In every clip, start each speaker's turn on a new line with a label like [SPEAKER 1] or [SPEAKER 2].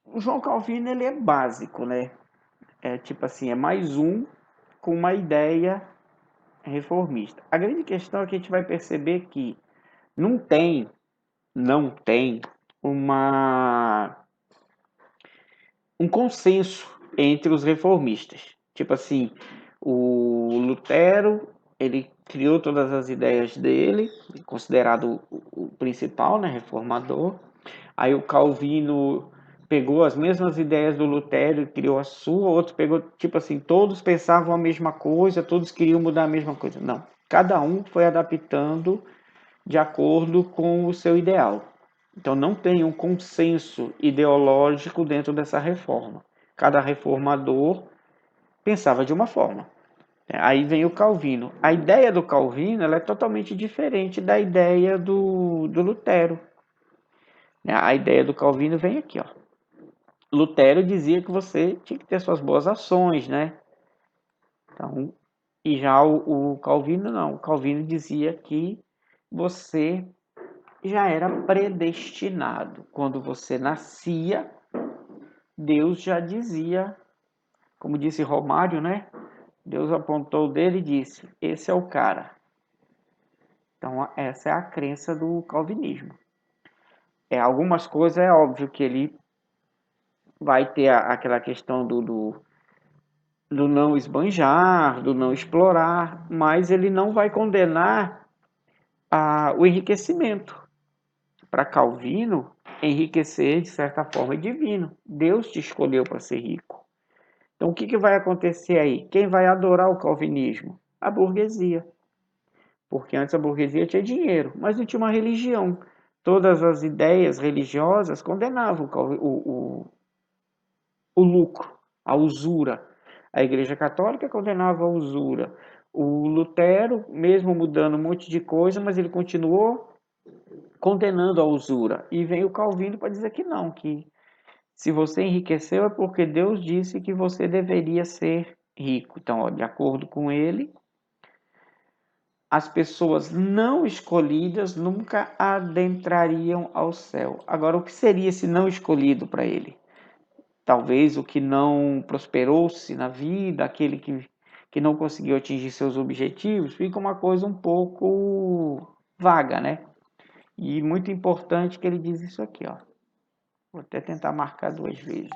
[SPEAKER 1] O João Calvino, ele é básico, né? É tipo assim, é mais um com uma ideia reformista. A grande questão é que a gente vai perceber que não tem, não tem uma um consenso entre os reformistas. Tipo assim, o Lutero, ele criou todas as ideias dele, considerado o principal, né, reformador. Aí o Calvino pegou as mesmas ideias do Lutero e criou a sua, outro pegou, tipo assim, todos pensavam a mesma coisa, todos queriam mudar a mesma coisa. Não, cada um foi adaptando de acordo com o seu ideal. Então não tem um consenso ideológico dentro dessa reforma. Cada reformador pensava de uma forma. Aí vem o Calvino. A ideia do Calvino ela é totalmente diferente da ideia do Lutero. A ideia do Calvino vem aqui, ó. Lutero dizia que você tinha que ter suas boas ações, né? Então, e já o Calvino não. O Calvino dizia que você já era predestinado. Quando você nascia, Deus já dizia, como disse Romário, né? Deus apontou o dedo e disse: esse é o cara. Então, essa é a crença do calvinismo. Algumas coisas é óbvio que ele vai ter aquela questão do não esbanjar, do não explorar, mas ele não vai condenar o enriquecimento. Para Calvino, enriquecer de certa forma é divino. Deus te escolheu para ser rico. Então, o que vai acontecer aí? Quem vai adorar o calvinismo? A burguesia. Porque antes a burguesia tinha dinheiro, mas não tinha uma religião. Todas as ideias religiosas condenavam o lucro, a usura. A Igreja Católica condenava a usura. O Lutero, mesmo mudando um monte de coisa, mas ele continuou condenando a usura. E vem o Calvino para dizer que não, que se você enriqueceu é porque Deus disse que você deveria ser rico. Então, ó, de acordo com ele, as pessoas não escolhidas nunca adentrariam ao céu. Agora, o que seria esse não escolhido para ele? Talvez o que não prosperou-se na vida, aquele que não conseguiu atingir seus objetivos, fica uma coisa um pouco vaga, né? E muito importante que ele diz isso aqui, ó. Vou até tentar marcar 2 vezes.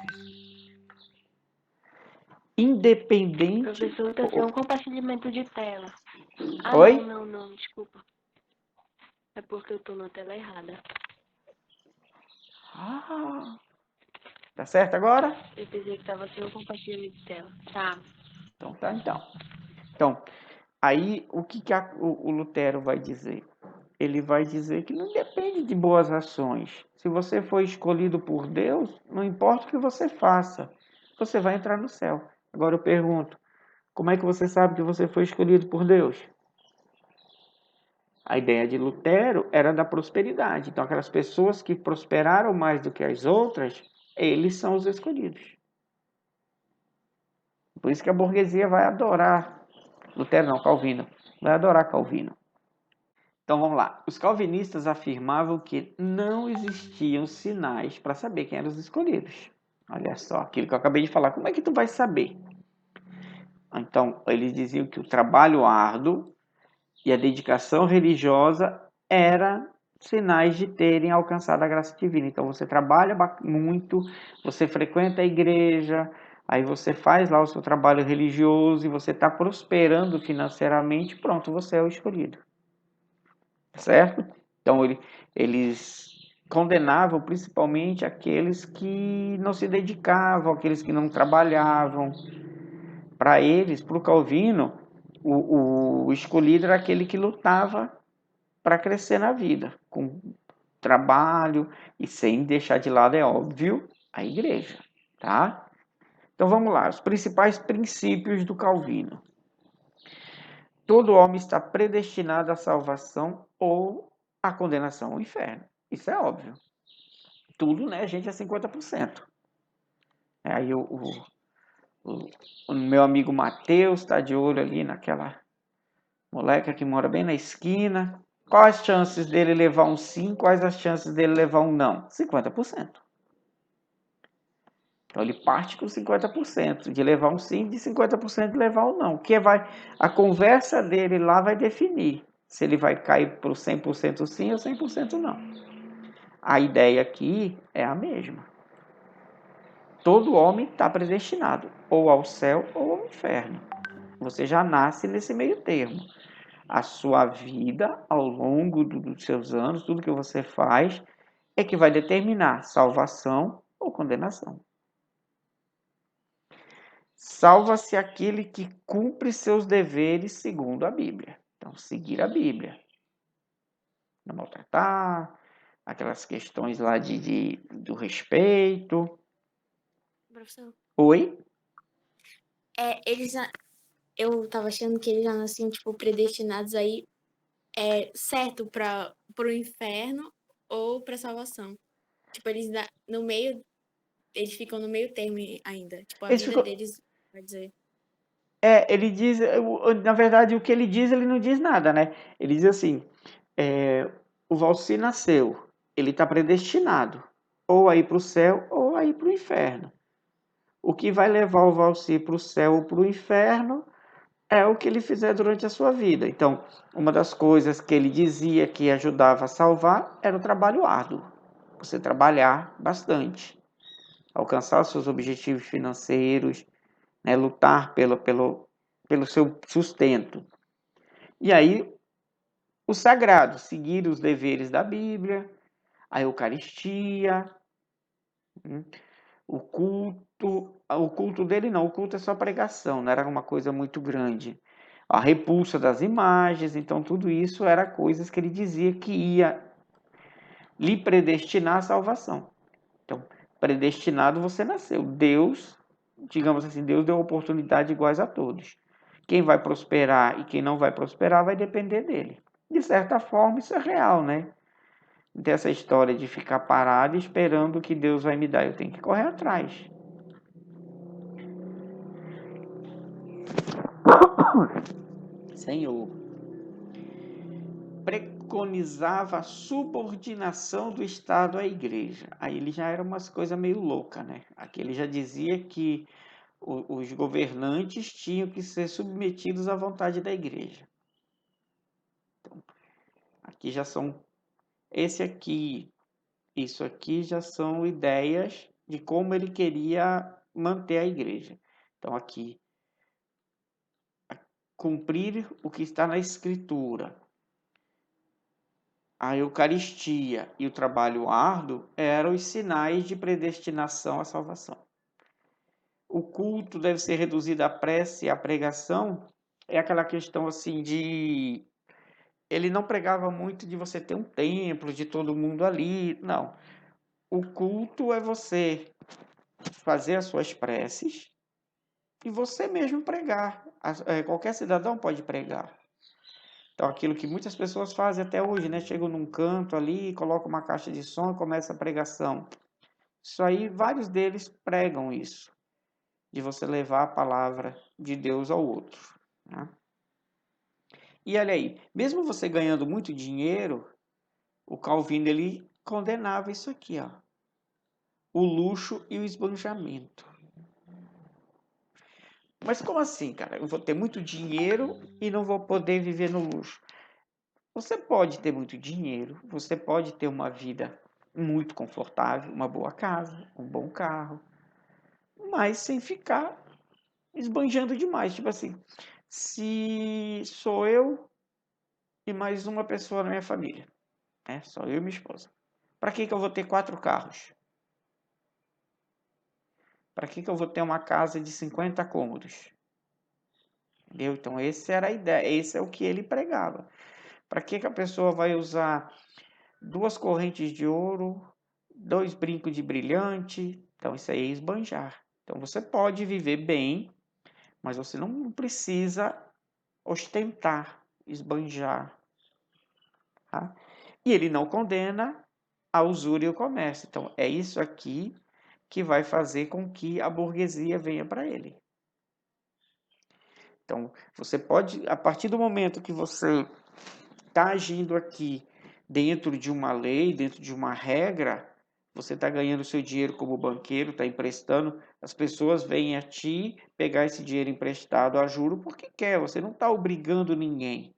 [SPEAKER 1] Independente.
[SPEAKER 2] Professor, tá sem um compartilhamento de tela.
[SPEAKER 1] Oi?
[SPEAKER 2] Não, desculpa. É porque eu tô na tela errada.
[SPEAKER 1] Ah, tá certo agora?
[SPEAKER 2] Eu pensei que tava sem um compartilhamento de tela. Tá.
[SPEAKER 1] Então tá, então. Então, aí o que o Lutero vai dizer? Ele vai dizer que não depende de boas ações. Se você for escolhido por Deus, não importa o que você faça, você vai entrar no céu. Agora eu pergunto, como é que você sabe que você foi escolhido por Deus? A ideia de Lutero era da prosperidade. Então, aquelas pessoas que prosperaram mais do que as outras, eles são os escolhidos. Por isso que a burguesia vai adorar Lutero, não, Calvino. Vai adorar Calvino. Então vamos lá. Os calvinistas afirmavam que não existiam sinais para saber quem eram os escolhidos. Olha só, aquilo que eu acabei de falar. Como é que tu vai saber? Então, eles diziam que o trabalho árduo e a dedicação religiosa eram sinais de terem alcançado a graça divina. Então, você trabalha muito, você frequenta a igreja, aí você faz lá o seu trabalho religioso e você está prosperando financeiramente, pronto, você é o escolhido. Certo? Então, eles condenavam principalmente aqueles que não se dedicavam, aqueles que não trabalhavam. Para eles, para o Calvino, o escolhido era aquele que lutava para crescer na vida, com trabalho e sem deixar de lado, é óbvio, a igreja. Tá? Então vamos lá, os principais princípios do Calvino. Todo homem está predestinado à salvação ou à condenação ao inferno. Isso é óbvio. Tudo, né, gente, é 50%. Aí o meu amigo Mateus está de olho ali naquela moleca que mora bem na esquina. Quais as chances dele levar um sim? Quais as chances dele levar um não? 50%. Então ele parte com 50%, de levar um sim, de 50% de levar um não. A conversa dele lá vai definir se ele vai cair para o 100% sim ou 100% não. A ideia aqui é a mesma. Todo homem está predestinado, ou ao céu ou ao inferno. Você já nasce nesse meio termo. A sua vida, ao longo dos seus anos, tudo que você faz, é que vai determinar salvação ou condenação. Salva-se aquele que cumpre seus deveres segundo a Bíblia. Então, seguir a Bíblia. Não maltratar, aquelas questões lá do respeito.
[SPEAKER 2] Professor,
[SPEAKER 1] Oi?
[SPEAKER 2] eles já, eu tava achando que eles já nasciam, tipo, predestinados aí, certo pro inferno ou pra salvação. Tipo, no meio, eles ficam no meio termo ainda. Tipo, a
[SPEAKER 1] Esse
[SPEAKER 2] vida
[SPEAKER 1] ficou...
[SPEAKER 2] deles, vai dizer.
[SPEAKER 1] ele diz, na verdade, o que ele diz, ele não diz nada, né? Ele diz assim, o Valci nasceu, ele está predestinado, ou a ir para o céu, ou a ir para o inferno. O que vai levar o Valci para o céu ou para o inferno é o que ele fizer durante a sua vida. Então, uma das coisas que ele dizia que ajudava a salvar era o trabalho árduo. Você trabalhar bastante, alcançar os seus objetivos financeiros, né, lutar pelo seu sustento. E aí, o sagrado, seguir os deveres da Bíblia, a Eucaristia, o culto dele não, o culto é só pregação, não era uma coisa muito grande. A repulsa das imagens, então tudo isso era coisas que ele dizia que ia lhe predestinar à salvação. Então, predestinado você nasceu. Deus, digamos assim, Deus deu oportunidades iguais a todos. Quem vai prosperar e quem não vai prosperar vai depender dele. De certa forma, isso é real, né? Dessa história de ficar parado esperando o que Deus vai me dar. Eu tenho que correr atrás. Senhor, preconizava a subordinação do Estado à igreja. Aí ele já era umas coisas meio louca, né? Aqui ele já dizia que os governantes tinham que ser submetidos à vontade da igreja. Então, aqui já são isso aqui já são ideias de como ele queria manter a igreja. Então aqui cumprir o que está na escritura, a Eucaristia e o trabalho árduo eram os sinais de predestinação à salvação. O culto deve ser reduzido à prece e à pregação. É aquela questão assim de... Ele não pregava muito de você ter um templo, de todo mundo ali. Não. O culto é você fazer as suas preces e você mesmo pregar. Qualquer cidadão pode pregar. Então, aquilo que muitas pessoas fazem até hoje, né? Chegam num canto ali, colocam uma caixa de som e começa a pregação. Isso aí, vários deles pregam isso, de você levar a palavra de Deus ao outro, né? E olha aí, mesmo você ganhando muito dinheiro, o Calvino ele condenava isso aqui, ó, o luxo e o esbanjamento. Mas como assim, cara? Eu vou ter muito dinheiro e não vou poder viver no luxo. Você pode ter muito dinheiro, você pode ter uma vida muito confortável, uma boa casa, um bom carro, mas sem ficar esbanjando demais. Tipo assim, se sou eu e mais uma pessoa na minha família, né? Só eu e minha esposa. Para que eu vou ter 4 carros? Para que eu vou ter uma casa de 50 cômodos? Entendeu? Então, essa era a ideia, esse é o que ele pregava. Para que a pessoa vai usar 2 correntes de ouro, 2 brincos de brilhante? Então, isso aí é esbanjar. Então, você pode viver bem, mas você não precisa ostentar, esbanjar. Tá? E ele não condena a usura e o comércio. Então, é isso aqui que vai fazer com que a burguesia venha para ele. Então, você pode, a partir do momento que você está agindo aqui dentro de uma lei, dentro de uma regra, Você está ganhando seu dinheiro como banqueiro, está emprestando, as pessoas vêm a ti pegar esse dinheiro emprestado a juro porque quer, você não está obrigando ninguém.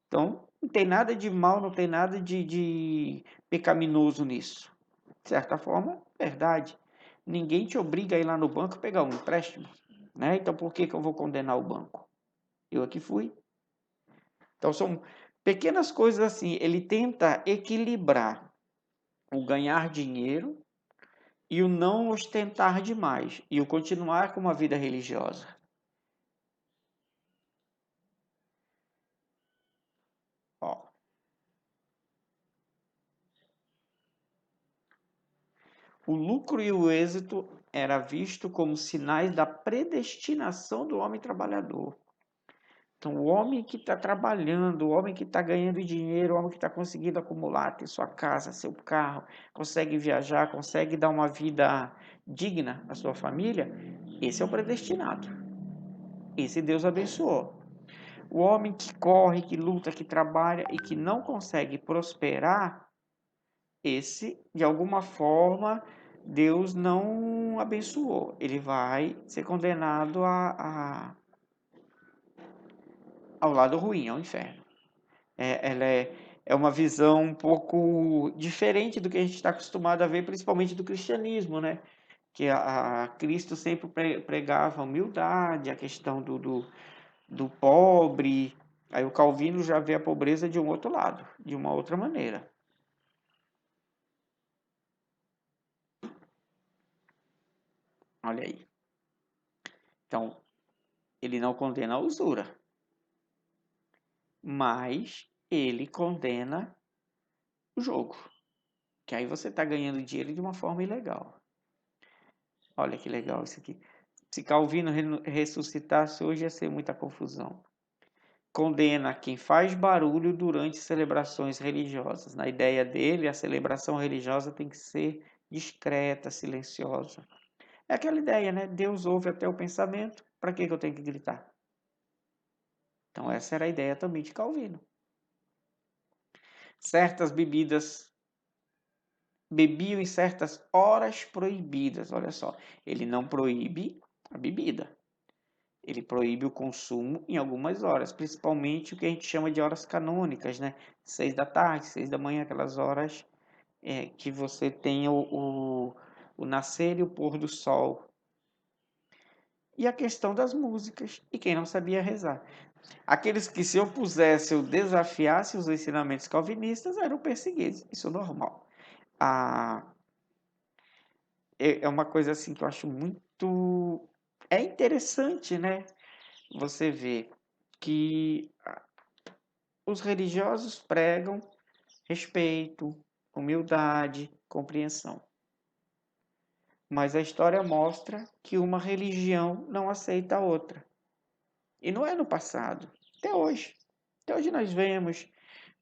[SPEAKER 1] Então, não tem nada de mal, não tem nada de pecaminoso nisso. De certa forma, verdade. Ninguém te obriga a ir lá no banco pegar um empréstimo, né? Então, por que eu vou condenar o banco? Eu aqui fui. Então, são pequenas coisas assim. Ele tenta equilibrar o ganhar dinheiro e o não ostentar demais, e o continuar com uma vida religiosa. Ó, o lucro e o êxito era visto como sinais da predestinação do homem trabalhador. Então, o homem que está trabalhando, o homem que está ganhando dinheiro, o homem que está conseguindo acumular, ter sua casa, seu carro, consegue viajar, consegue dar uma vida digna à sua família, esse é o predestinado. Esse Deus abençoou. O homem que corre, que luta, que trabalha e que não consegue prosperar, esse, de alguma forma, Deus não abençoou. Ele vai ser condenado ao lado ruim, ao inferno. Ela é uma visão um pouco diferente do que a gente está acostumado a ver, principalmente do cristianismo, né? Que Cristo sempre pregava a humildade, a questão do pobre. Aí o Calvino já vê a pobreza de um outro lado, de uma outra maneira. Olha aí. Então, ele não condena a usura, mas ele condena o jogo. Que aí você está ganhando dinheiro de uma forma ilegal. Olha que legal isso aqui. Se Calvino ressuscitasse hoje ia ser muita confusão. Condena quem faz barulho durante celebrações religiosas. Na ideia dele, a celebração religiosa tem que ser discreta, silenciosa. É aquela ideia, né? Deus ouve até o pensamento, para que eu tenho que gritar? Então essa era a ideia também de Calvino. Certas bebidas bebiam em certas horas proibidas. Olha só, ele não proíbe a bebida. Ele proíbe o consumo em algumas horas, principalmente o que a gente chama de horas canônicas, né? 6 da tarde, 6 da manhã, aquelas horas que você tem o nascer e o pôr do sol. E a questão das músicas, e quem não sabia rezar. Aqueles que se opusessem ou desafiassem os ensinamentos calvinistas eram perseguidos, isso é normal. Ah, é uma coisa assim que eu acho muito... É interessante, né? Você vê que os religiosos pregam respeito, humildade, compreensão. Mas a história mostra que uma religião não aceita a outra. E não é no passado, até hoje. Até hoje nós vemos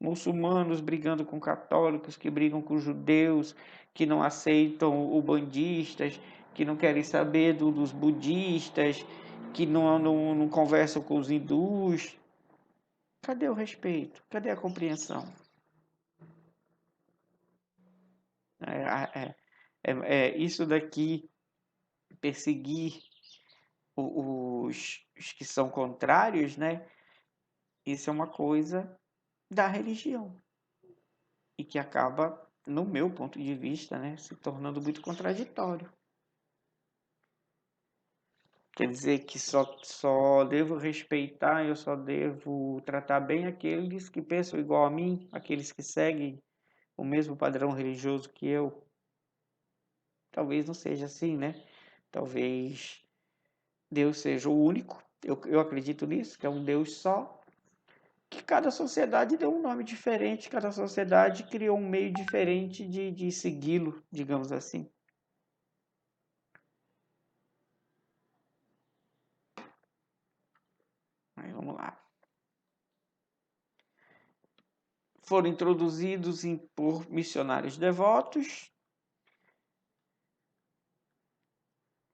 [SPEAKER 1] muçulmanos brigando com católicos, que brigam com judeus, que não aceitam ubandistas, que não querem saber dos budistas, que não conversam com os hindus. Cadê o respeito? Cadê a compreensão? É, isso daqui, perseguir os que são contrários, né? Isso é uma coisa da religião e que acaba, no meu ponto de vista, né, se tornando muito contraditório. Quer dizer que só devo respeitar, eu só devo tratar bem aqueles que pensam igual a mim, aqueles que seguem o mesmo padrão religioso que eu. Talvez não seja assim, né? Talvez Deus seja o único, eu acredito nisso, que é um Deus só, que cada sociedade deu um nome diferente, cada sociedade criou um meio diferente de segui-lo, digamos assim. Aí vamos lá. Foram introduzidos por missionários devotos,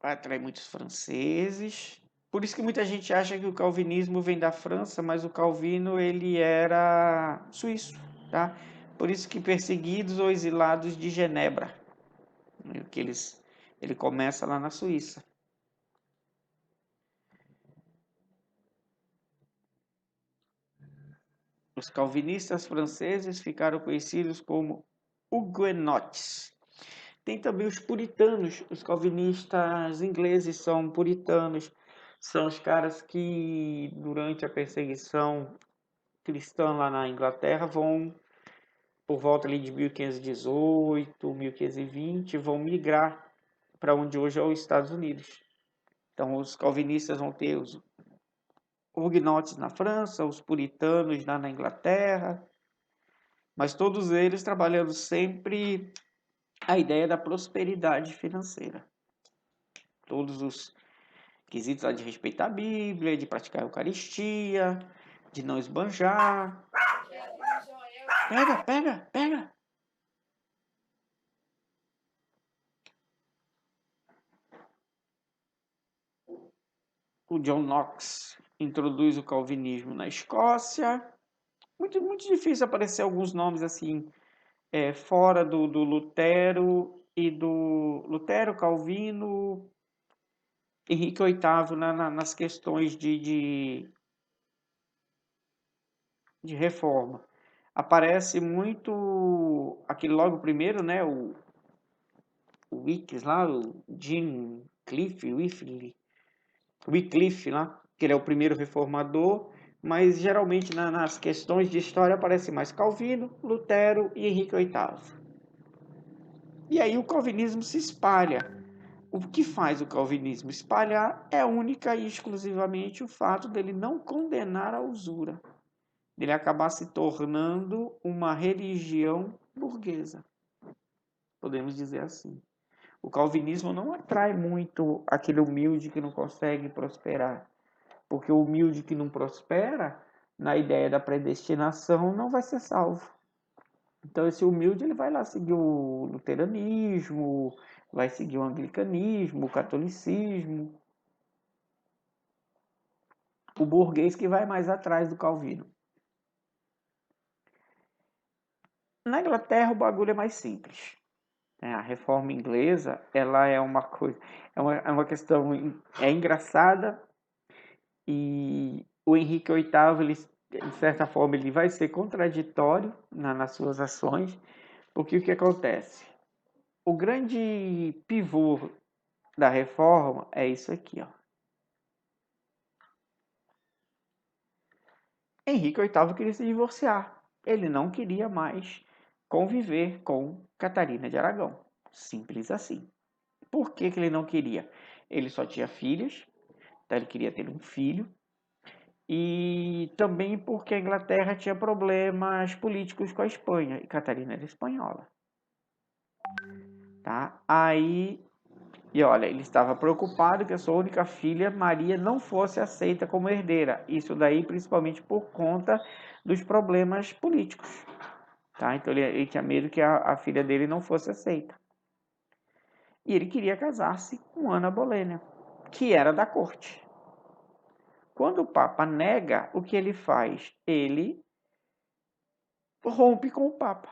[SPEAKER 1] vai atrair muitos franceses. Por isso que muita gente acha que o calvinismo vem da França, mas o Calvino ele era suíço, tá? Por isso que perseguidos ou exilados de Genebra. Ele começa lá na Suíça. Os calvinistas franceses ficaram conhecidos como huguenotes. Tem também os puritanos. Os calvinistas ingleses são puritanos. São os caras que, durante a perseguição cristã lá na Inglaterra, vão, por volta ali de 1518, 1520, vão migrar para onde hoje é os Estados Unidos. Então, os calvinistas vão ter os huguenotes na França, os puritanos na Inglaterra, mas todos eles trabalhando sempre a ideia da prosperidade financeira. Todos os quesitos de respeitar a Bíblia, de praticar a Eucaristia, de não esbanjar. Pega! O John Knox introduz o calvinismo na Escócia. Muito difícil aparecer alguns nomes assim, fora do Lutero e do Lutero, Calvino, Henrique VIII nas questões de reforma. Aparece muito aquele logo primeiro, né, o Wycliffe lá, o Jim Cliff, Wycliffe lá, que ele é o primeiro reformador, mas geralmente nas questões de história aparece mais Calvino, Lutero e Henrique VIII. E aí o calvinismo se espalha. O que faz o calvinismo espalhar é única e exclusivamente o fato dele não condenar a usura, dele acabar se tornando uma religião burguesa, podemos dizer assim. O calvinismo não atrai muito aquele humilde que não consegue prosperar, porque o humilde que não prospera, na ideia da predestinação, não vai ser salvo. Então esse humilde ele vai lá seguir o luteranismo, vai seguir o anglicanismo, o catolicismo. O burguês que vai mais atrás do Calvino. Na Inglaterra o bagulho é mais simples. A reforma inglesa, ela é uma coisa, é uma questão engraçada, e o Henrique VIII, ele, de certa forma, ele vai ser contraditório nas suas ações, porque o que acontece? O grande pivô da reforma é isso aqui, ó. Henrique VIII queria se divorciar. Ele não queria mais conviver com Catarina de Aragão. Simples assim. Por que ele não queria? Ele só tinha filhos, então ele queria ter um filho. E também porque a Inglaterra tinha problemas políticos com a Espanha, e Catarina era espanhola. Tá? E olha, ele estava preocupado que a sua única filha, Maria, não fosse aceita como herdeira. Isso daí principalmente por conta dos problemas políticos. Tá? Então ele tinha medo que a filha dele não fosse aceita. E ele queria casar-se com Ana Bolena, que era da corte. Quando o Papa nega, o que ele faz? Ele rompe com o Papa.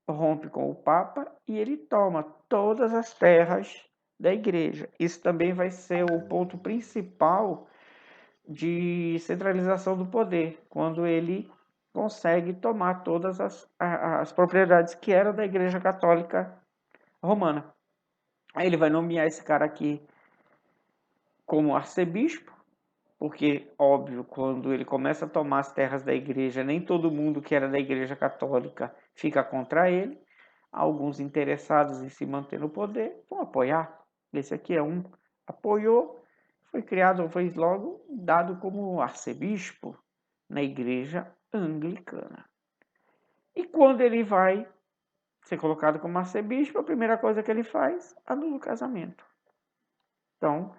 [SPEAKER 1] Rompe com o Papa e ele toma todas as terras da igreja. Isso também vai ser o ponto principal de centralização do poder, quando ele consegue tomar todas as propriedades que eram da Igreja Católica Romana. Aí ele vai nomear esse cara aqui como arcebispo, porque, óbvio, quando ele começa a tomar as terras da igreja, nem todo mundo que era da Igreja Católica fica contra ele. Alguns interessados em se manter no poder vão apoiar. Esse aqui é um. Apoiou, foi criado, foi logo dado como arcebispo na igreja anglicana. E quando ele vai ser colocado como arcebispo, a primeira coisa que ele faz, anula o casamento. Então,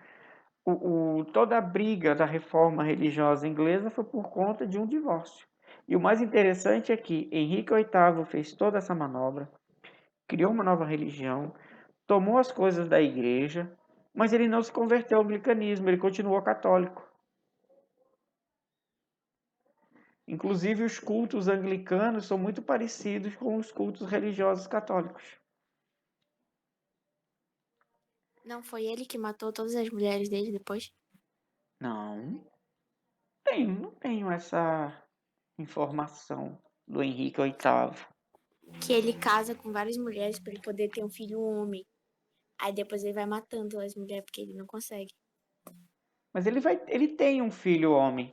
[SPEAKER 1] toda a briga da reforma religiosa inglesa foi por conta de um divórcio. E o mais interessante é que Henrique VIII fez toda essa manobra, criou uma nova religião, tomou as coisas da igreja, mas ele não se converteu ao anglicanismo, ele continuou católico. Inclusive, os cultos anglicanos são muito parecidos com os cultos religiosos católicos.
[SPEAKER 2] Não foi ele que matou todas as mulheres dele depois?
[SPEAKER 1] Não, não tenho essa informação do Henrique VIII.
[SPEAKER 2] Que ele casa com várias mulheres pra ele poder ter um filho homem. Aí depois ele vai matando as mulheres porque ele não consegue.
[SPEAKER 1] Mas ele tem um filho homem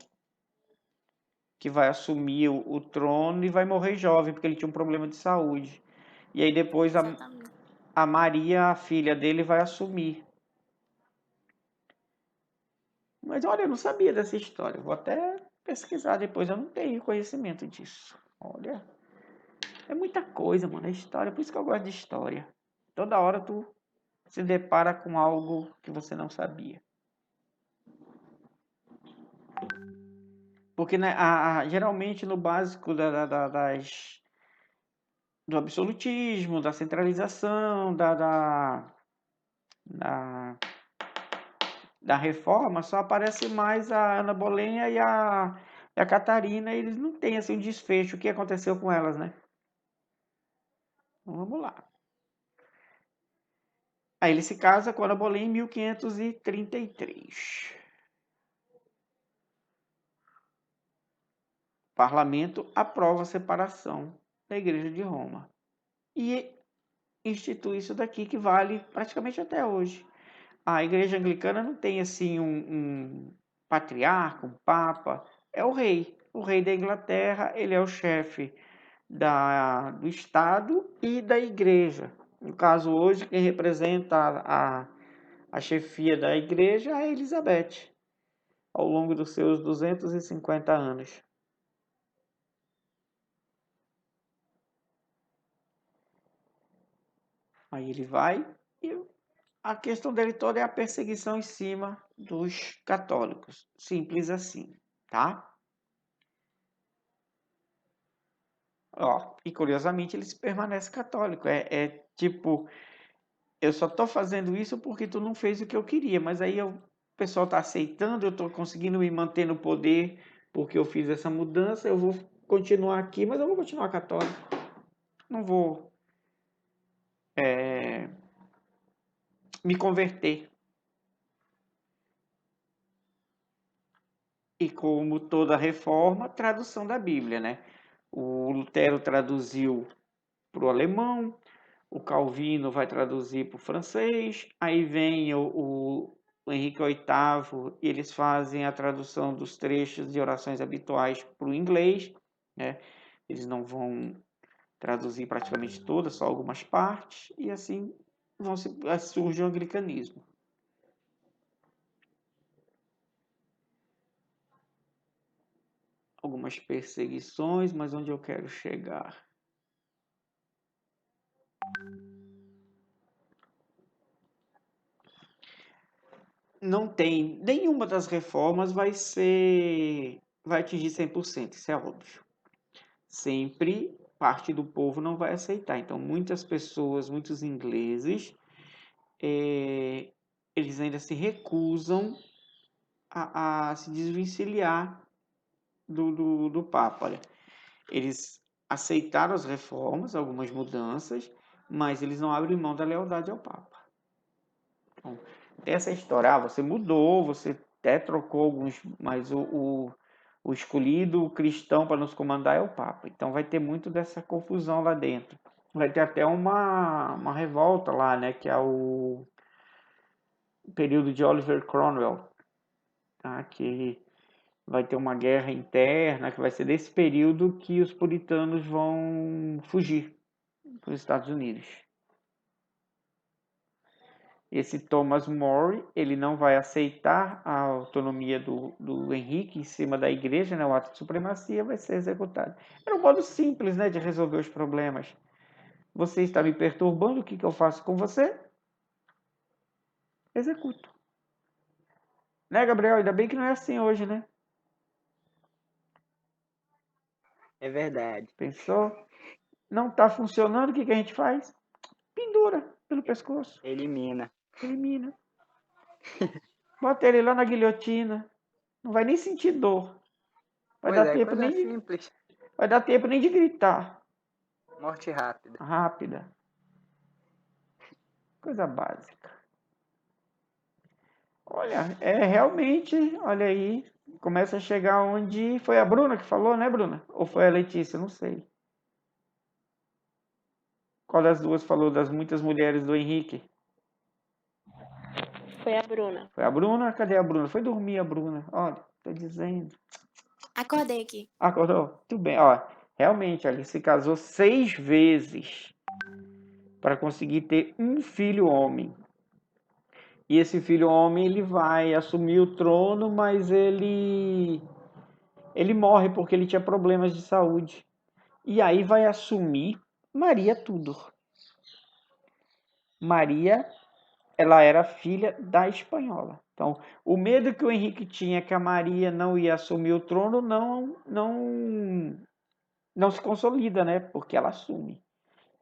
[SPEAKER 1] que vai assumir o trono e vai morrer jovem porque ele tinha um problema de saúde. E aí depois
[SPEAKER 2] Exatamente.
[SPEAKER 1] a Maria, a filha dele, vai assumir. Mas olha, eu não sabia dessa história. Vou até pesquisar depois, eu não tenho conhecimento disso. Olha, é muita coisa, mano, a história. Por isso que eu gosto de história. Toda hora tu se depara com algo que você não sabia. Porque né, geralmente no básico do absolutismo, da centralização, da, da reforma, só aparece mais a Ana Bolenha e a Catarina, e eles não têm assim um desfecho. O que aconteceu com elas, né? Então, vamos lá. Aí ele se casa com Ana Boleyn em 1533. O parlamento aprova a separação da Igreja de Roma e institui isso daqui que vale praticamente até hoje. A Igreja Anglicana não tem assim um patriarca, um papa, é o rei. O rei da Inglaterra, ele é o chefe do Estado e da Igreja. No caso, hoje, quem representa a chefia da Igreja é a Elizabeth, ao longo dos seus 250 anos. Aí ele vai e a questão dele toda é a perseguição em cima dos católicos. Simples assim, tá? Ó, e curiosamente ele permanece católico. É tipo, eu só tô fazendo isso porque tu não fez o que eu queria, mas aí o pessoal tá aceitando, eu tô conseguindo me manter no poder porque eu fiz essa mudança, eu vou continuar aqui, mas eu vou continuar católico. Não vou me converter. E como toda reforma, tradução da Bíblia, né? O Lutero traduziu para o alemão, o Calvino vai traduzir para o francês, aí vem o Henrique VIII e eles fazem a tradução dos trechos de orações habituais para o inglês, né? Eles não vão traduzir praticamente todas, só algumas partes, e assim surge o anglicanismo. Algumas perseguições, mas onde eu quero chegar? Não tem, nenhuma das reformas vai atingir 100%, isso é óbvio. Sempre parte do povo não vai aceitar. Então, muitas pessoas, muitos ingleses, eles ainda se recusam a se desvencilhar do Papa. Olha, eles aceitaram as reformas, algumas mudanças, mas eles não abrem mão da lealdade ao Papa. Então, essa história, você mudou, você até trocou alguns, mas o escolhido cristão para nos comandar é o Papa. Então vai ter muito dessa confusão lá dentro. Vai ter até uma revolta lá, né, que é o período de Oliver Cromwell, tá, que vai ter uma guerra interna, que vai ser desse período que os puritanos vão fugir para os Estados Unidos. Esse Thomas More, ele não vai aceitar a autonomia do Henrique em cima da igreja, né? O ato de supremacia vai ser executado. Era um modo simples, né, de resolver os problemas. Você está me perturbando, o que eu faço com você? Executo. Né, Gabriel? Ainda bem que não é assim hoje, né?
[SPEAKER 3] É verdade.
[SPEAKER 1] Pensou? Não está funcionando, o que a gente faz? Pendura pelo pescoço.
[SPEAKER 3] Elimina.
[SPEAKER 1] Elimina. Bota ele lá na guilhotina. Não vai nem sentir dor. Vai
[SPEAKER 3] Pois
[SPEAKER 1] dar
[SPEAKER 3] é,
[SPEAKER 1] tempo
[SPEAKER 3] coisa
[SPEAKER 1] nem de,
[SPEAKER 3] simples.
[SPEAKER 1] vai dar tempo nem de gritar.
[SPEAKER 3] Morte rápida.
[SPEAKER 1] Rápida. Coisa básica. Olha, realmente, olha aí, começa a chegar onde foi a Bruna que falou, né, Bruna? Ou foi a Letícia, não sei. Qual das duas falou das muitas mulheres do Henrique?
[SPEAKER 2] Foi a Bruna.
[SPEAKER 1] Foi a Bruna? Cadê a Bruna? Foi dormir a Bruna. Olha, tô dizendo.
[SPEAKER 2] Acordei aqui.
[SPEAKER 1] Acordou? Tudo bem. Ó, realmente, ele se casou 6 vezes para conseguir ter um filho homem. E esse filho homem ele vai assumir o trono, mas ele morre porque ele tinha problemas de saúde. E aí vai assumir Maria Tudor. Maria, ela era filha da espanhola. Então, o medo que o Henrique tinha que a Maria não ia assumir o trono não se consolida, né? Porque ela assume.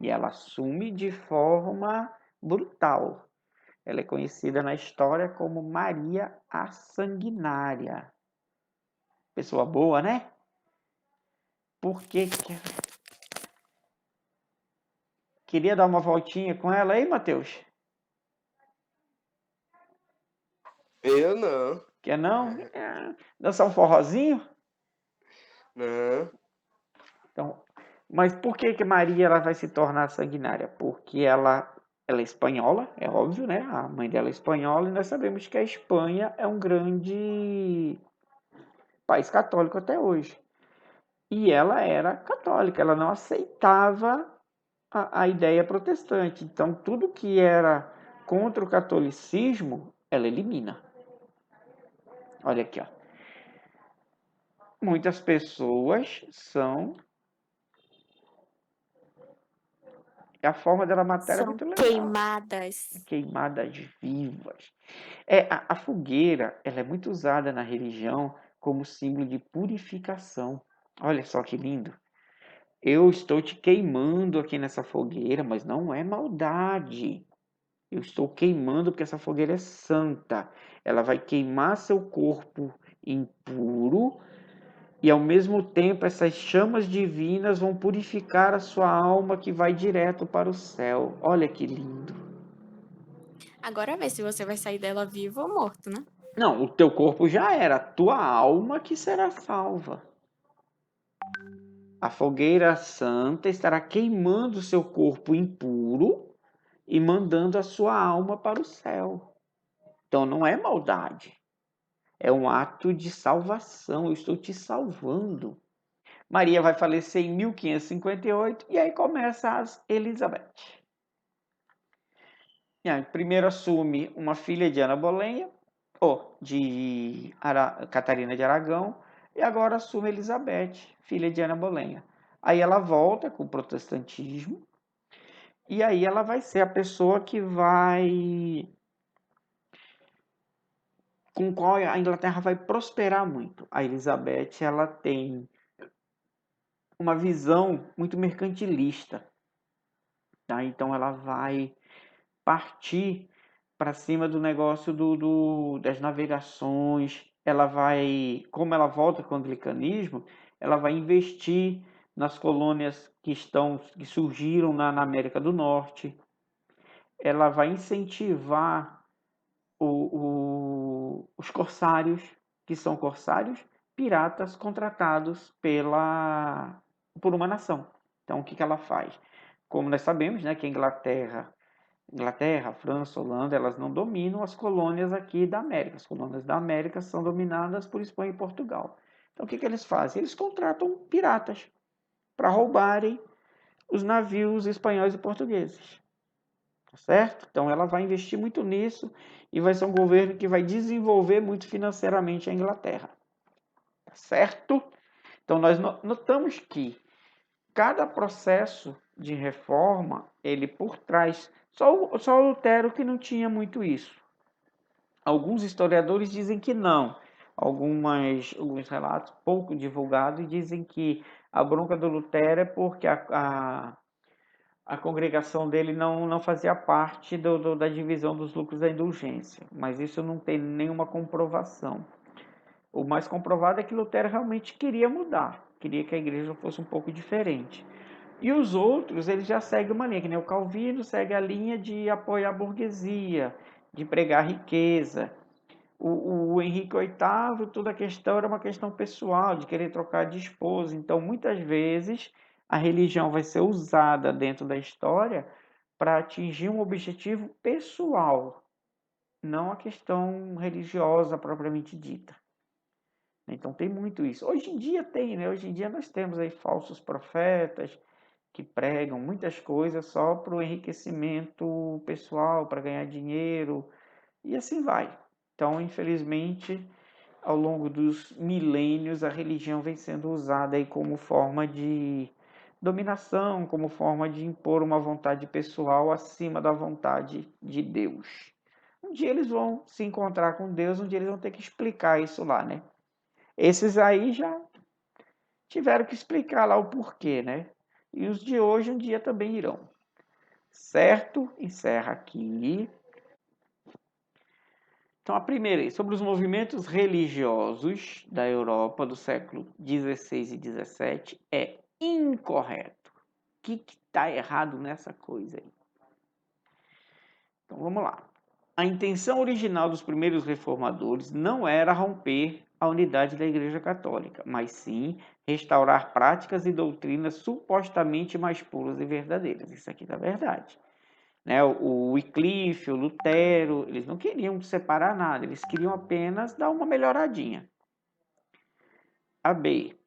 [SPEAKER 1] E ela assume de forma brutal. Ela é conhecida na história como Maria a Sanguinária. Pessoa boa, né? Por que queria dar uma voltinha com ela aí, Matheus?
[SPEAKER 4] Eu não.
[SPEAKER 1] Quer não? Dançar um forrozinho?
[SPEAKER 4] Não.
[SPEAKER 1] Então, mas por que Maria ela vai se tornar sanguinária? Porque ela é espanhola, é óbvio, né? A mãe dela é espanhola e nós sabemos que a Espanha é um grande país católico até hoje. E ela era católica, ela não aceitava a ideia protestante. Então, tudo que era contra o catolicismo, ela elimina. Olha aqui, ó. Muitas pessoas são. A forma dela matar é
[SPEAKER 2] São
[SPEAKER 1] muito legal.
[SPEAKER 2] queimadas.
[SPEAKER 1] Queimadas vivas. A fogueira, ela é muito usada na religião como símbolo de purificação. Olha só que lindo. Eu estou te queimando aqui nessa fogueira, mas não é maldade. Eu estou queimando porque essa fogueira é santa. Ela vai queimar seu corpo impuro e ao mesmo tempo essas chamas divinas vão purificar a sua alma que vai direto para o céu. Olha que lindo.
[SPEAKER 2] Agora vê se você vai sair dela vivo ou morto, né?
[SPEAKER 1] Não, o teu corpo já era, a tua alma que será salva. A fogueira santa estará queimando seu corpo impuro e mandando a sua alma para o céu. Então não é maldade. É um ato de salvação. Eu estou te salvando. Maria vai falecer em 1558 e aí começa as Elizabeth. E aí, primeiro assume uma filha de Ana Bolenha, ou de Catarina de Aragão, e agora assume Elizabeth, filha de Ana Bolenha. Aí ela volta com o protestantismo, e aí ela vai ser a pessoa que vai com qual a Inglaterra vai prosperar muito. A Elizabeth, ela tem uma visão muito mercantilista, tá? Então ela vai partir para cima do negócio das navegações. Ela vai, como ela volta com o anglicanismo, ela vai investir nas colônias que surgiram na América do Norte. Ela vai incentivar os corsários, que são corsários piratas contratados por uma nação. Então, o que ela faz? Como nós sabemos, né, que a Inglaterra, França, Holanda, elas não dominam as colônias aqui da América. As colônias da América são dominadas por Espanha e Portugal. Então, o que eles fazem? Eles contratam piratas para roubarem os navios espanhóis e portugueses. Certo? Então ela vai investir muito nisso e vai ser um governo que vai desenvolver muito financeiramente a Inglaterra. Certo? Então nós notamos que cada processo de reforma, ele por trás, só o Lutero que não tinha muito isso. Alguns historiadores dizem que não. Alguns relatos pouco divulgados dizem que a bronca do Lutero é porque a congregação dele não fazia parte da divisão dos lucros da indulgência, mas isso não tem nenhuma comprovação. O mais comprovado é que Lutero realmente queria mudar, queria que a igreja fosse um pouco diferente. E os outros, eles já seguem uma linha, que nem o Calvino segue a linha de apoiar a burguesia, de pregar riqueza. o Henrique VIII, toda a questão era uma questão pessoal, de querer trocar de esposa. Então, muitas vezes, a religião vai ser usada dentro da história para atingir um objetivo pessoal, não a questão religiosa propriamente dita. Então, tem muito isso. Hoje em dia tem, né? Hoje em dia nós temos aí falsos profetas que pregam muitas coisas só para o enriquecimento pessoal, para ganhar dinheiro, e assim vai. Então, infelizmente, ao longo dos milênios, a religião vem sendo usada aí como forma de dominação, como forma de impor uma vontade pessoal acima da vontade de Deus. Um dia eles vão se encontrar com Deus, um dia eles vão ter que explicar isso lá, né? Esses aí já tiveram que explicar lá o porquê, né? E os de hoje um dia também irão. Certo? Encerra aqui. Então, a primeira aí, sobre os movimentos religiosos da Europa do século XVI e XVII, é incorreto. O que está errado nessa coisa aí? Então, vamos lá. A intenção original dos primeiros reformadores não era romper a unidade da Igreja Católica, mas sim restaurar práticas e doutrinas supostamente mais puras e verdadeiras. Isso aqui é da verdade. Né? O Wycliffe, o Lutero, eles não queriam separar nada, eles queriam apenas dar uma melhoradinha. A B.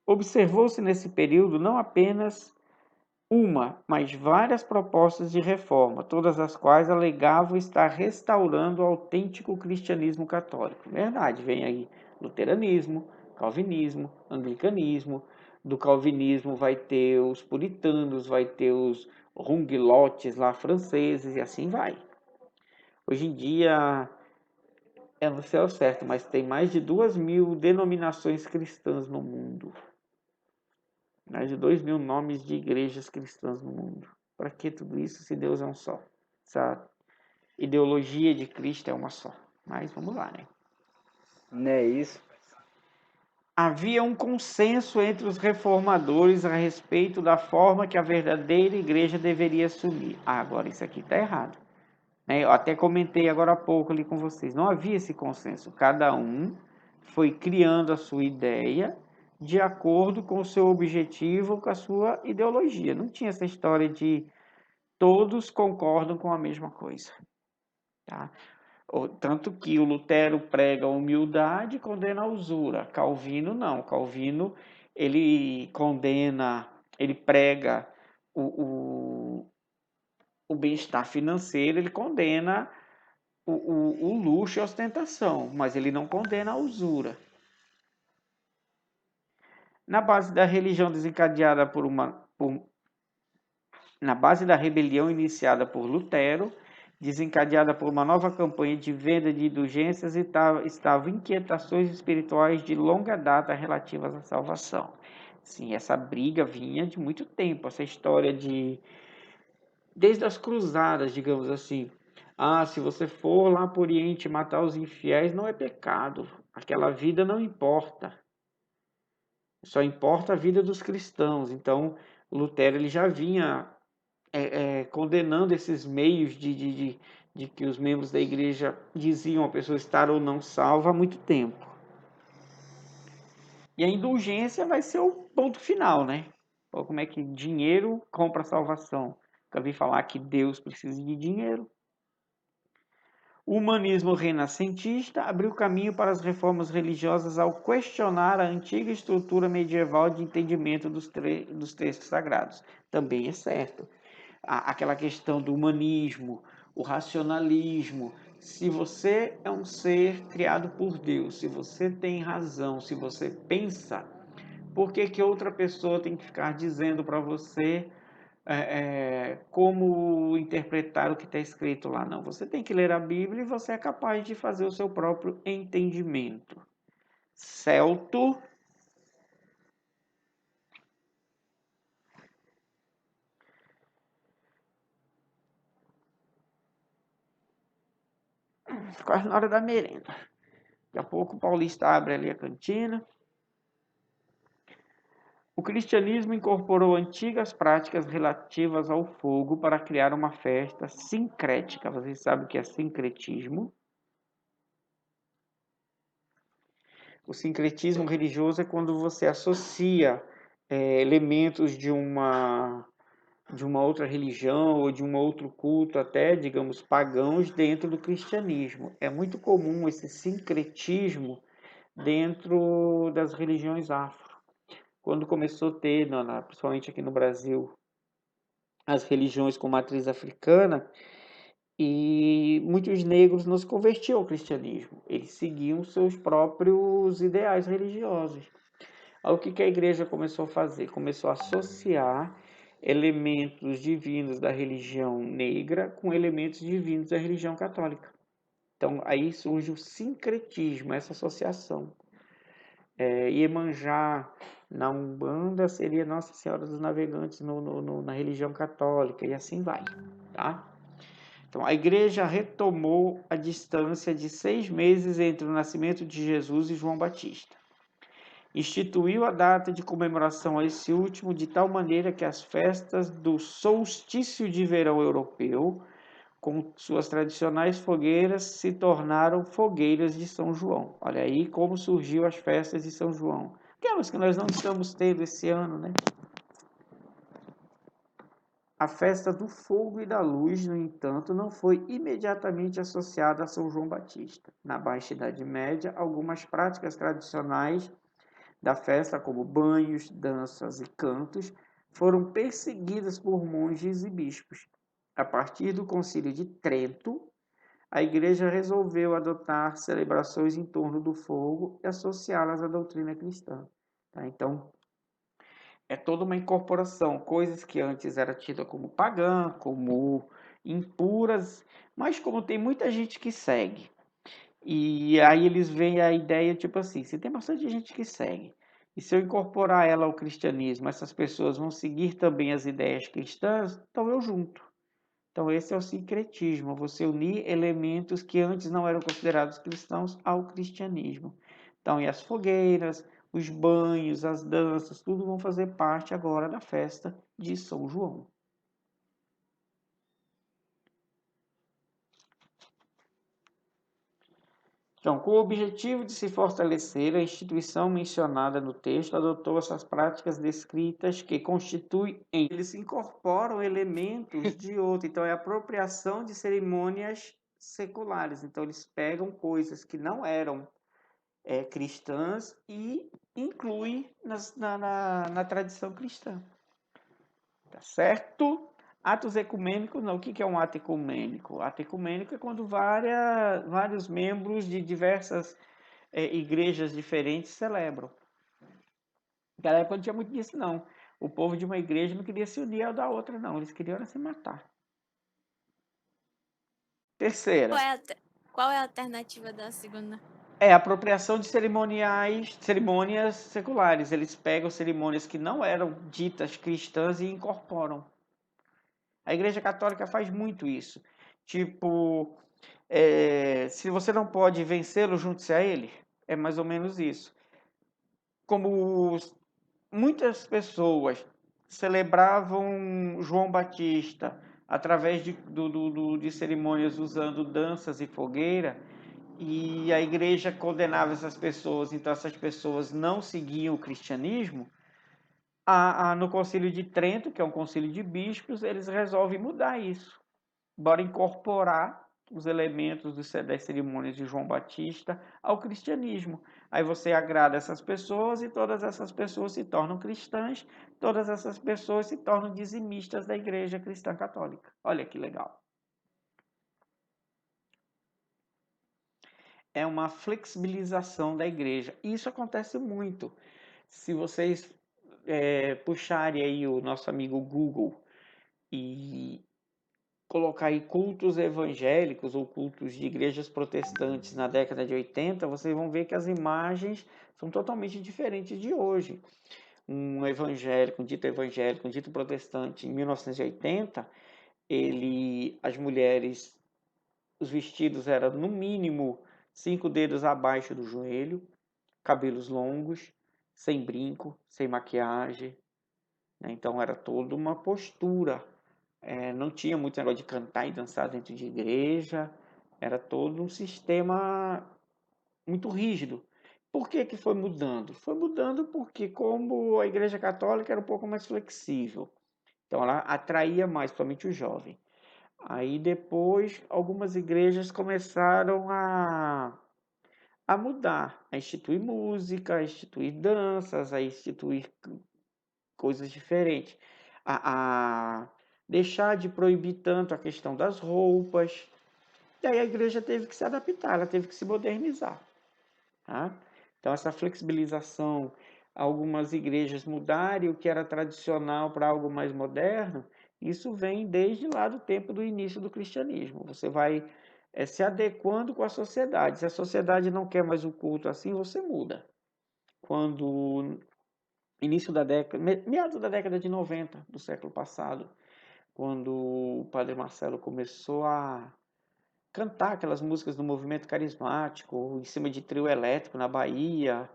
[SPEAKER 1] Observou-se nesse período não apenas uma, mas várias propostas de reforma, todas as quais alegavam estar restaurando o autêntico cristianismo católico. Verdade, vem aí luteranismo, calvinismo, anglicanismo. Do calvinismo vai ter os puritanos, vai ter os huguenotes lá franceses e assim vai. Hoje em dia, eu não sei ao certo, mas tem mais de 2.000 denominações cristãs no mundo. Mais de 2.000 nomes de igrejas cristãs no mundo. Para que tudo isso se Deus é um só? Essa ideologia de Cristo é uma só. Mas vamos lá, né?
[SPEAKER 3] Não é isso?
[SPEAKER 1] Havia um consenso entre os reformadores a respeito da forma que a verdadeira igreja deveria assumir. Ah, agora isso aqui está errado. Eu até comentei agora há pouco ali com vocês. Não havia esse consenso. Cada um foi criando a sua ideia de acordo com o seu objetivo, com a sua ideologia. Não tinha essa história de todos concordam com a mesma coisa. Tá? Tanto que o Lutero prega a humildade e condena a usura. Calvino não. Calvino ele condena, ele prega o bem-estar financeiro, ele condena o luxo e a ostentação, mas ele não condena a usura. Na base da religião desencadeada na base da rebelião iniciada por Lutero, desencadeada por uma nova campanha de venda de indulgências, estavam inquietações espirituais de longa data relativas à salvação. Sim, essa briga vinha de muito tempo, essa história desde as cruzadas, digamos assim. Ah, se você for lá para o Oriente matar os infiéis, não é pecado. Aquela vida não importa. Só importa a vida dos cristãos. Então, Lutero ele já vinha condenando esses meios de que os membros da igreja diziam a pessoa estar ou não salva há muito tempo. E a indulgência vai ser o ponto final, né? Como é que dinheiro compra salvação? Nunca vi falar que Deus precisa de dinheiro. O humanismo renascentista abriu caminho para as reformas religiosas ao questionar a antiga estrutura medieval de entendimento dos textos sagrados. Também é certo. Aquela questão do humanismo, o racionalismo. Se você é um ser criado por Deus, se você tem razão, se você pensa, por que outra pessoa tem que ficar dizendo para você como interpretar o que está escrito lá? Não, você tem que ler a Bíblia e você é capaz de fazer o seu próprio entendimento. Certo? Quase na hora da merenda. Daqui a pouco o Paulista abre ali a cantina. O cristianismo incorporou antigas práticas relativas ao fogo para criar uma festa sincrética. Vocês sabem o que é sincretismo? O sincretismo religioso é quando você associa elementos de uma outra religião ou de um outro culto, até, digamos, pagãos, dentro do cristianismo. É muito comum esse sincretismo dentro das religiões afro. Quando começou a ter, principalmente aqui no Brasil, as religiões com matriz africana, e muitos negros não se convertiam ao cristianismo, eles seguiam seus próprios ideais religiosos. Aí, o que a igreja começou a fazer? Começou a associar elementos divinos da religião negra com elementos divinos da religião católica. Então, aí surge o sincretismo, essa associação. Iemanjá, na Umbanda, seria Nossa Senhora dos Navegantes na religião católica, e assim vai, tá? Então, a igreja retomou a distância de 6 meses entre o nascimento de Jesus e João Batista. Instituiu a data de comemoração a esse último de tal maneira que as festas do solstício de verão europeu, com suas tradicionais fogueiras, se tornaram fogueiras de São João. Olha aí como surgiu as festas de São João. Aquelas que nós não estamos tendo esse ano, né? A festa do fogo e da luz, no entanto, não foi imediatamente associada a São João Batista. Na Baixa Idade Média, algumas práticas tradicionais da festa, como banhos, danças e cantos, foram perseguidas por monges e bispos. A partir do Concílio de Trento, a Igreja resolveu adotar celebrações em torno do fogo e associá-las à doutrina cristã. Tá? Então, é toda uma incorporação, coisas que antes era tida como pagã, como impuras, mas como tem muita gente que segue. E aí eles veem a ideia, tipo assim, se tem bastante gente que segue, e se eu incorporar ela ao cristianismo, essas pessoas vão seguir também as ideias cristãs, então eu junto. Então esse é o sincretismo, você unir elementos que antes não eram considerados cristãos ao cristianismo. Então, e as fogueiras, os banhos, as danças, tudo vão fazer parte agora da festa de São João. Então, com o objetivo de se fortalecer, a instituição mencionada no texto adotou essas práticas descritas que constituem eles incorporam elementos de outro. Então, é apropriação de cerimônias seculares. Então, eles pegam coisas que não eram cristãs e incluem na tradição cristã. Tá certo? Atos ecumênicos, não. O que é um ato ecumênico? Ato ecumênico é quando vários membros de diversas igrejas diferentes celebram. Naquela época não tinha muito disso, não. O povo de uma igreja não queria se unir ao da outra, não. Eles queriam se matar. Terceira.
[SPEAKER 2] Qual é a alternativa da segunda?
[SPEAKER 1] É a apropriação de cerimônias seculares. Eles pegam cerimônias que não eram ditas cristãs e incorporam. A Igreja Católica faz muito isso. Tipo, se você não pode vencê-lo, junte-se a ele. É mais ou menos isso. Como muitas pessoas celebravam João Batista através de cerimônias usando danças e fogueira, e a igreja condenava essas pessoas, então essas pessoas não seguiam o cristianismo, no Concílio de Trento, que é um concílio de bispos, eles resolvem mudar isso. Bora incorporar os elementos das cerimônias de João Batista ao cristianismo. Aí você agrada essas pessoas e todas essas pessoas se tornam cristãs, todas essas pessoas se tornam dizimistas da Igreja Cristã Católica. Olha que legal. É uma flexibilização da igreja. Isso acontece muito. Se vocês puxarem aí o nosso amigo Google e colocar aí cultos evangélicos ou cultos de igrejas protestantes na década de 80, vocês vão ver que as imagens são totalmente diferentes de hoje. Um dito protestante, em 1980, as mulheres, os vestidos eram no mínimo 5 dedos abaixo do joelho, cabelos longos, sem brinco, sem maquiagem, né? Então era toda uma postura. Não tinha muito negócio de cantar e dançar dentro de igreja, era todo um sistema muito rígido. Por que que foi mudando? Foi mudando porque como a Igreja Católica era um pouco mais flexível, então ela atraía mais, somente o jovem. Aí depois algumas igrejas começaram a mudar, a instituir música, a instituir danças, a instituir coisas diferentes, a deixar de proibir tanto a questão das roupas. E aí a igreja teve que se adaptar, ela teve que se modernizar. Tá? Então essa flexibilização, algumas igrejas mudarem o que era tradicional para algo mais moderno, isso vem desde lá do tempo do início do cristianismo. Você vai se adequando com a sociedade. Se a sociedade não quer mais o culto assim, você muda. Quando início da década, meados da década de 90 do século passado, quando o Padre Marcelo começou a cantar aquelas músicas do movimento carismático, em cima de trio elétrico na Bahia,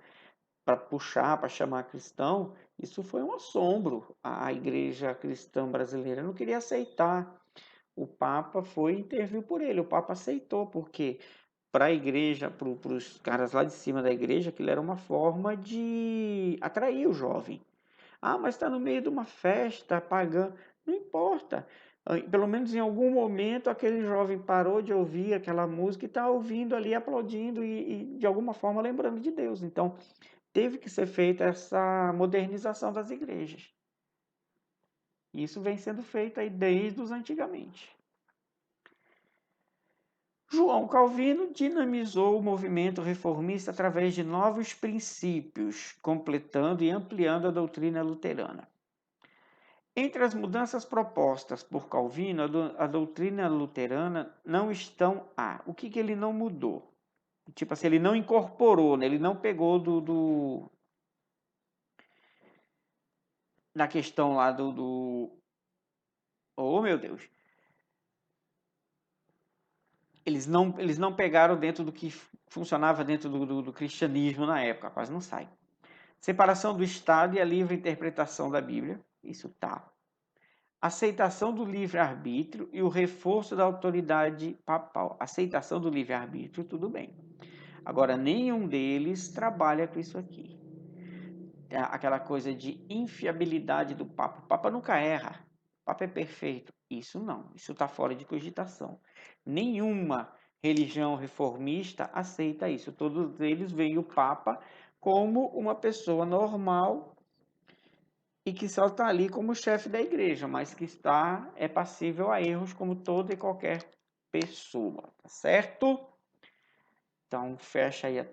[SPEAKER 1] para puxar, para chamar cristão, isso foi um assombro. A igreja cristã brasileira não queria aceitar. O Papa foi e interviu por ele. O Papa aceitou, porque para a igreja, para os caras lá de cima da igreja, aquilo era uma forma de atrair o jovem. Ah, mas está no meio de uma festa pagã. Não importa. Pelo menos em algum momento aquele jovem parou de ouvir aquela música e está ouvindo ali, aplaudindo e de alguma forma lembrando de Deus. Então, teve que ser feita essa modernização das igrejas. Isso vem sendo feito aí desde os antigamente. João Calvino dinamizou o movimento reformista através de novos princípios, completando e ampliando a doutrina luterana. Entre as mudanças propostas por Calvino, a doutrina luterana não estão o que ele não mudou? Tipo assim, ele não incorporou, né? Ele não pegou na questão lá oh, meu Deus! Eles não pegaram dentro do que funcionava dentro do cristianismo na época, quase não sai. Separação do Estado e a livre interpretação da Bíblia, isso tá. Aceitação do livre-arbítrio e o reforço da autoridade papal. Aceitação do livre-arbítrio, tudo bem. Agora, nenhum deles trabalha com isso aqui. Aquela coisa de infiabilidade do Papa. O Papa nunca erra. O Papa é perfeito. Isso não. Isso está fora de cogitação. Nenhuma religião reformista aceita isso. Todos eles veem o Papa como uma pessoa normal e que só está ali como chefe da igreja, mas que é passível a erros como toda e qualquer pessoa, tá certo? Então, fecha aí a